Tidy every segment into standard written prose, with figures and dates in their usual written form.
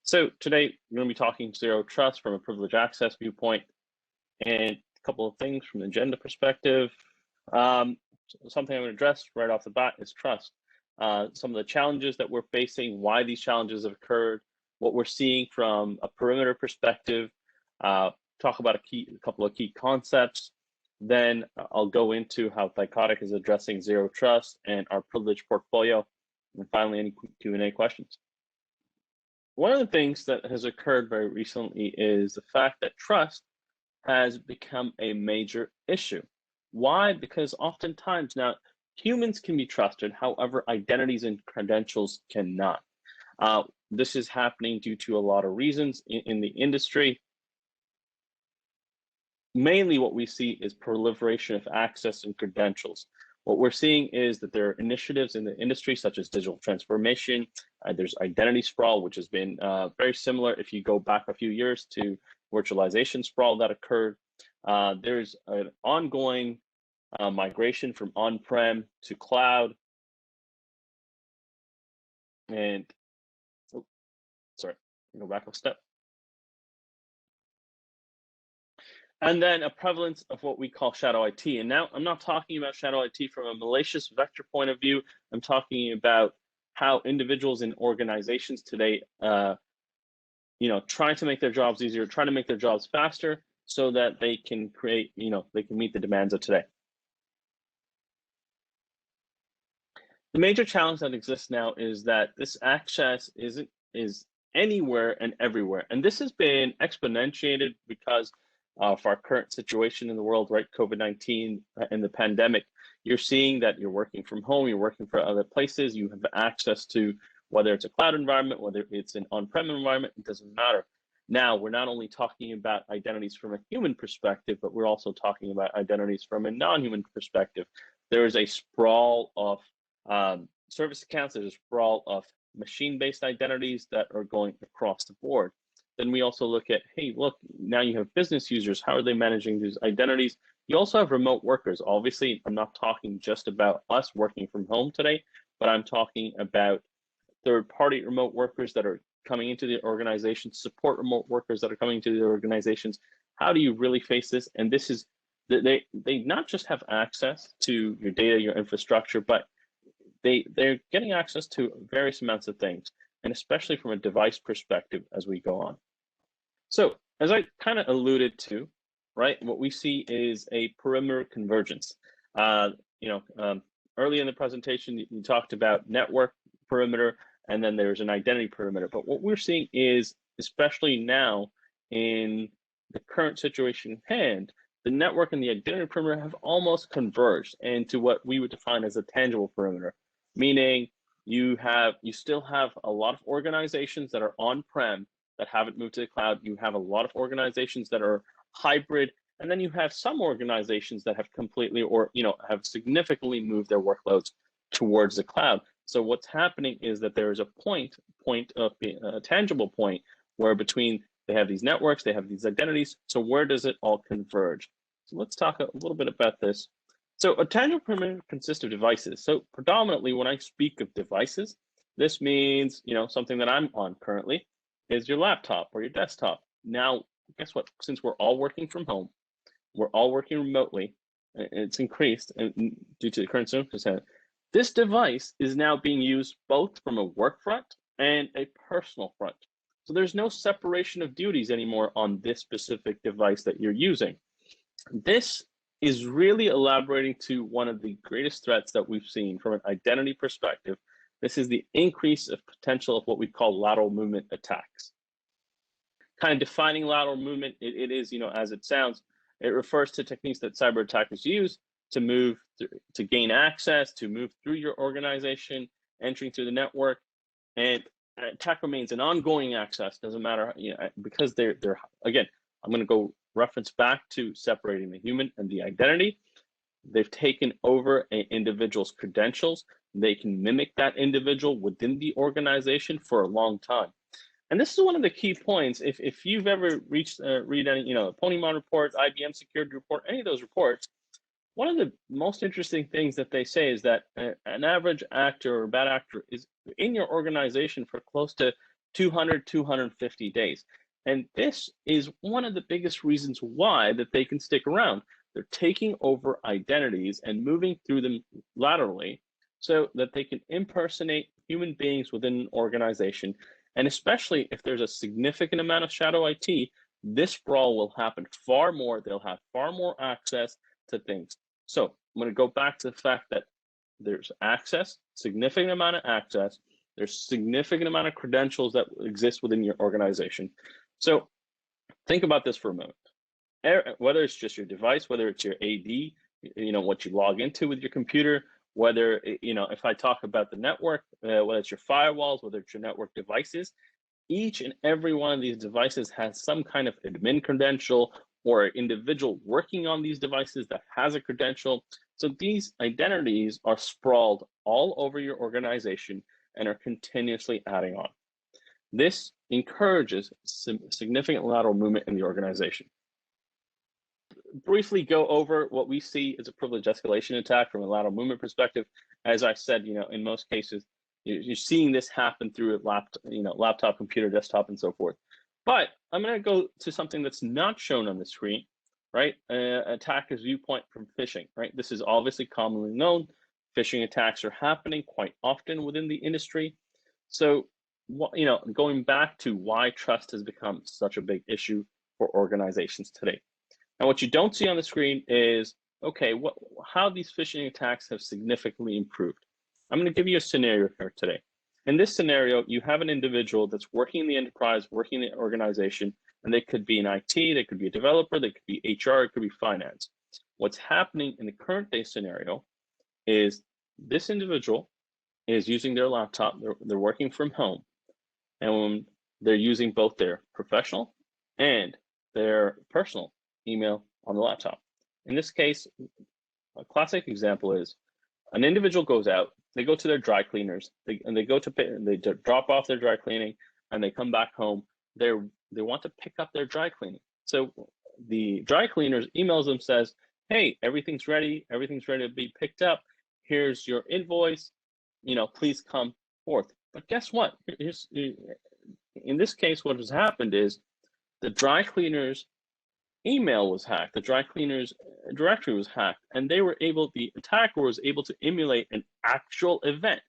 So today we're going to be talking zero trust from a privileged access viewpoint, and a couple of things from the agenda perspective. Something I'm going to address right off the bat is trust. Some of the challenges that we're facing, why these challenges have occurred, what we're seeing from a perimeter perspective, talk about a couple of key concepts. Then I'll go into how Thycotic is addressing zero trust and our privileged portfolio, and finally any Q&A questions. One of the things that has occurred very recently is the fact that trust has become a major issue. Why? Because oftentimes now humans can be trusted, however, identities and credentials cannot. This is happening due to a lot of reasons in the industry. Mainly what we see is proliferation of access and credentials. What we're seeing is that there are initiatives in the industry such as digital transformation. There's identity sprawl, which has been very similar if you go back a few years to virtualization sprawl that occurred. There's an ongoing migration from on-prem to cloud. And, go back a step. And then a prevalence of what we call shadow IT. And now I'm not talking about shadow IT from a malicious vector point of view. I'm talking about how individuals in organizations today, trying to make their jobs easier, trying to make their jobs faster so that they can create, they can meet the demands of today. The major challenge that exists now is that this access is anywhere and everywhere. And this has been exponentiated because of our current situation in the world, right? COVID-19 and the pandemic. You're seeing that you're working from home, you're working for other places, you have access to whether it's a cloud environment, whether it's an on-prem environment, it doesn't matter. Now, we're not only talking about identities from a human perspective, but we're also talking about identities from a non-human perspective. There is a sprawl of service accounts, there's a sprawl of machine-based identities that are going across the board. Then we also look at, hey, look, now you have business users. How are they managing these identities? You also have remote workers. Obviously, I'm not talking just about us working from home today, but I'm talking about third-party remote workers that are coming into the organization, support remote workers that are coming into the organizations. How do you really face this? And this is, they not just have access to your data, your infrastructure, but they're getting access to various amounts of things, and especially from a device perspective as we go on. So as I kind of alluded to, right, what we see is a perimeter convergence. Early in the presentation, you talked about network perimeter, and then there's an identity perimeter. But what we're seeing is, especially now in the current situation at hand, the network and the identity perimeter have almost converged into what we would define as a tangible perimeter, meaning you still have a lot of organizations that are on-prem that haven't moved to the cloud. You have a lot of organizations that are hybrid, and then you have some organizations that have completely or have significantly moved their workloads towards the cloud. So what's happening is that there is a a tangible point where between they have these networks, they have these identities. So where does it all converge? So let's talk a little bit about this. So a tangible perimeter consists of devices. So predominantly when I speak of devices, this means, something that I'm on currently is your laptop or your desktop. Now, guess what? Since we're all working from home, we're all working remotely, it's increased due to the current circumstance. This device is now being used both from a work front and a personal front. So there's no separation of duties anymore on this specific device that you're using. This is really elaborating to one of the greatest threats that we've seen from an identity perspective. This is the increase of potential of what we call lateral movement attacks. Kind of defining lateral movement, it is, as it sounds, it refers to techniques that cyber attackers use to move, to gain access, to move through your organization, entering through the network, and attack remains an ongoing access, doesn't matter, because they're again, I'm going to go reference back to separating the human and the identity. They've taken over an individual's credentials. They can mimic that individual within the organization for a long time. And this is one of the key points. If you've ever read any, Ponymon report, IBM security report, any of those reports, one of the most interesting things that they say is that an average actor or bad actor is in your organization for close to 200, 250 days. And this is one of the biggest reasons why that they can stick around. They're taking over identities and moving through them laterally so that they can impersonate human beings within an organization. And especially if there's a significant amount of shadow IT, this sprawl will happen far more. They'll have far more access to things. So I'm going to go back to the fact that there's access, significant amount of access. There's significant amount of credentials that exist within your organization. So think about this for a moment. Whether it's just your device, whether it's your AD, what you log into with your computer, whether, if I talk about the network, whether it's your firewalls, whether it's your network devices, each and every one of these devices has some kind of admin credential or an individual working on these devices that has a credential. So these identities are sprawled all over your organization and are continuously adding on. This encourages significant lateral movement in the organization. Briefly go over what we see as a privilege escalation attack from a lateral movement perspective. As I said, in most cases, you're seeing this happen through a laptop, computer, desktop, and so forth. But I'm going to go to something that's not shown on the screen, right? Attacker's viewpoint from phishing, right? This is obviously commonly known. Phishing attacks are happening quite often within the industry. So, going back to why trust has become such a big issue for organizations today. Now, what you don't see on the screen is, okay, how these phishing attacks have significantly improved. I'm going to give you a scenario here today. In this scenario, you have an individual that's working in the enterprise, working in the organization, and they could be in IT, they could be a developer, they could be HR, it could be finance. What's happening in the current day scenario is this individual is using their laptop, they're working from home, and they're using both their professional and their personal email on the laptop. In this case, a classic example is an individual goes out, they go to their dry cleaners, they drop off their dry cleaning, and they come back home. They want to pick up their dry cleaning. So the dry cleaners emails them, says, hey, everything's ready to be picked up. Here's your invoice, please come forth. But guess what? In this case, what has happened is the dry cleaners email was hacked, the dry cleaners directory was hacked, and the attacker was able to emulate an actual event,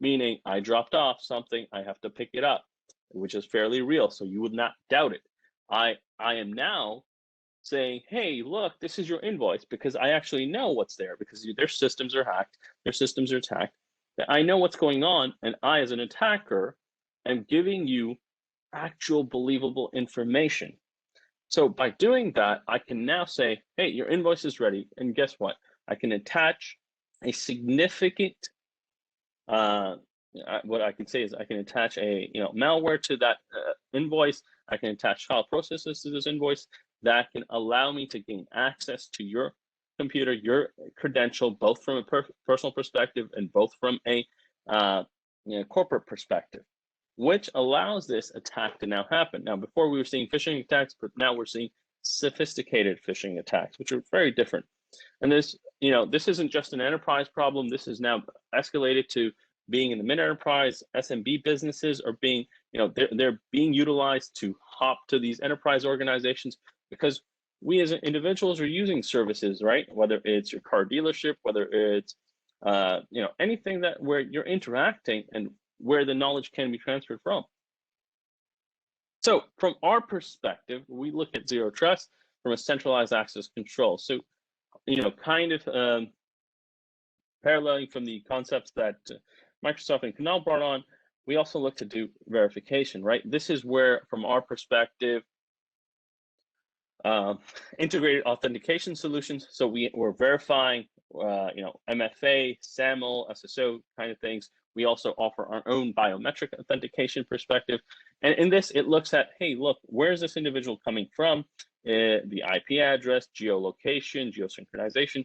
meaning I dropped off something, I have to pick it up, which is fairly real, so you would not doubt it. I am now saying, hey, look, this is your invoice, because I actually know what's there, because their systems are hacked, their systems are attacked. I know what's going on, and I, as an attacker, am giving you actual believable information. So by doing that, I can now say, hey, your invoice is ready. And guess what? I can attach a significant, what I can say is I can attach a malware to that invoice. I can attach child processes to this invoice that can allow me to gain access to your computer, your credential, both from a personal perspective and both from a corporate perspective, which allows this attack to now happen. Now, before we were seeing phishing attacks, but now we're seeing sophisticated phishing attacks, which are very different. And this isn't just an enterprise problem. This is now escalated to being in the mid-enterprise. SMB businesses are being, they're being utilized to hop to these enterprise organizations because we as individuals are using services, right? Whether it's your car dealership, whether it's, anything where you're interacting and where the knowledge can be transferred from. So from our perspective, we look at zero trust from a centralized access control. So, paralleling from the concepts that Microsoft and Canal brought on, we also look to do verification, right? This is where, from our perspective, integrated authentication solutions. So we're verifying, MFA, SAML, SSO kind of things. We also offer our own biometric authentication perspective. And in this, it looks at, hey, look, where's this individual coming from? The IP address, geolocation, geosynchronization,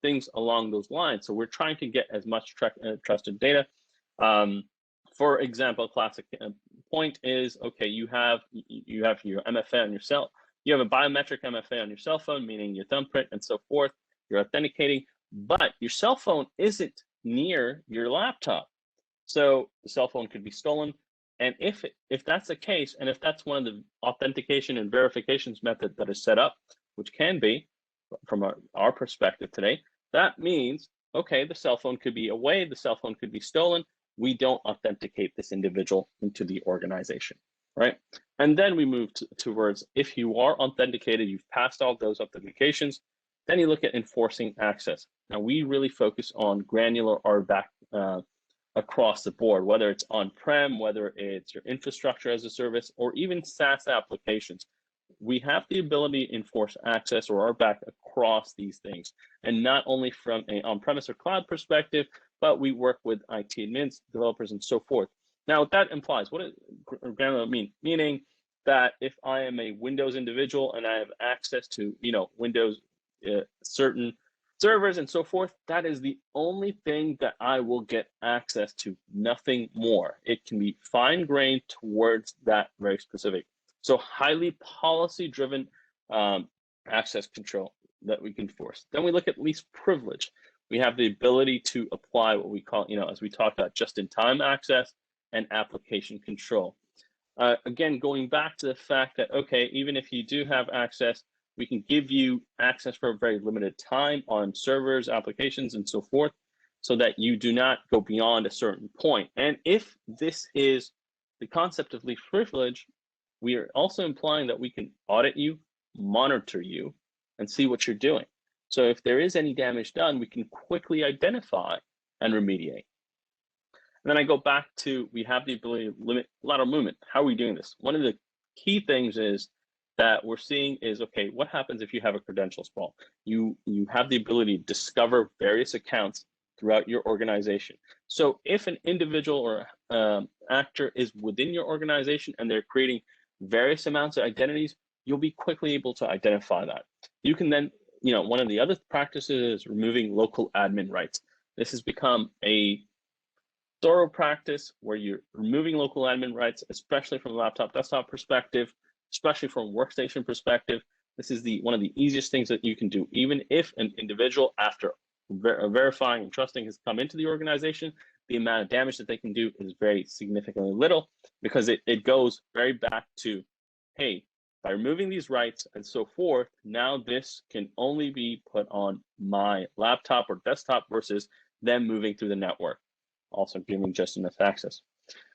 things along those lines. So we're trying to get as much trusted data. For example, classic point is, okay, you have your MFA on your cell. You have a biometric MFA on your cell phone, meaning your thumbprint and so forth. You're authenticating, but your cell phone isn't near your laptop. So the cell phone could be stolen. And if that's the case, and if that's one of the authentication and verifications method that is set up, which can be from our perspective today, that means, okay, the cell phone could be away, the cell phone could be stolen. We don't authenticate this individual into the organization, right? And then we move towards, if you are authenticated, you've passed all those authentications, then you look at enforcing access. Now, we really focus on granular or back across the board, whether it's on-prem, whether it's your infrastructure as a service, or even SaaS applications. We have the ability to enforce access or RBAC across these things, and not only from an on-premise or cloud perspective, but we work with IT admins, developers, and so forth. Now, what that implies, what does granular mean? Meaning that if I am a Windows individual and I have access to, Windows certain servers and so forth, that is the only thing that I will get access to, nothing more. It can be fine-grained towards that very specific. So highly policy-driven access control that we can force. Then we look at least privilege. We have the ability to apply what we call, as we talked about, just-in-time access and application control. Again, going back to the fact that, okay, even if you do have access, we can give you access for a very limited time on servers, applications, and so forth, so that you do not go beyond a certain point. And if this is the concept of least privilege, we are also implying that we can audit you, monitor you, and see what you're doing. So if there is any damage done, we can quickly identify and remediate. And then I go back to, we have the ability to limit lateral movement. How are we doing this? One of the key things is that we're seeing is, okay, what happens if you have a credential sprawl? You have the ability to discover various accounts throughout your organization. So if an individual or actor is within your organization and they're creating various amounts of identities, you'll be quickly able to identify that. You can then, one of the other practices is removing local admin rights. This has become a thorough practice where you're removing local admin rights, especially from a laptop desktop perspective, especially from a workstation perspective. This is one of the easiest things that you can do. Even if an individual, after verifying and trusting, has come into the organization, the amount of damage that they can do is very significantly little, because it goes very back to, hey, by removing these rights and so forth, now this can only be put on my laptop or desktop versus them moving through the network, also giving just enough access.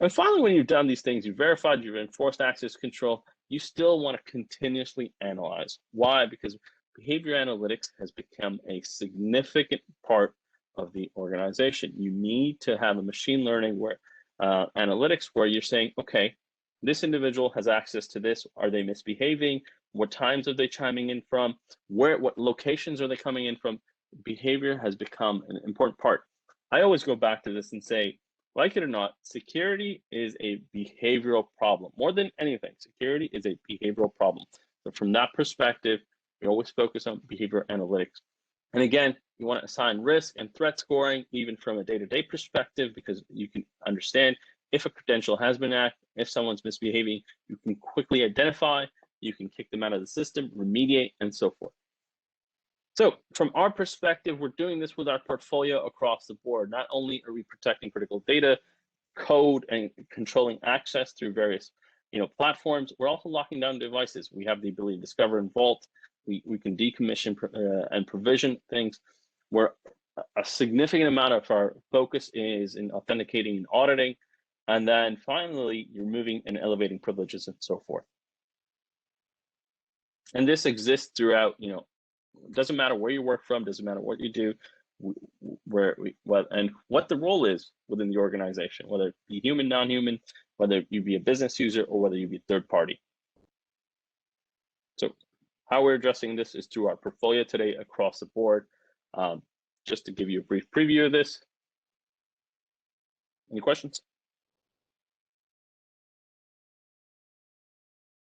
And finally, when you've done these things, you've verified, you've enforced access control, you still want to continuously analyze. Why? Because behavior analytics has become a significant part of the organization. You need to have a machine learning where analytics where you're saying, okay, this individual has access to this. Are they misbehaving? What times are they chiming in from? What locations are they coming in from? Behavior has become an important part. I always go back to this and say, like it or not, security is a behavioral problem. More than anything, security is a behavioral problem. So from that perspective, we always focus on behavior analytics. And again, you want to assign risk and threat scoring, even from a day-to-day perspective, because you can understand if a credential has been hacked, if someone's misbehaving, you can quickly identify, you can kick them out of the system, remediate, and so forth. So from our perspective, we're doing this with our portfolio across the board. Not only are we protecting critical data, code, and controlling access through various platforms, we're also locking down devices. We have the ability to discover and vault. We can decommission and provision things, where a significant amount of our focus is in authenticating and auditing. And then finally, you're moving and elevating privileges and so forth. And this exists throughout, doesn't matter where you work from, doesn't matter what you do, and what the role is within the organization, whether it be human, non-human, whether you be a business user or whether you be third party. So how we're addressing this is through our portfolio today across the board. Just to give you a brief preview of this. Any questions?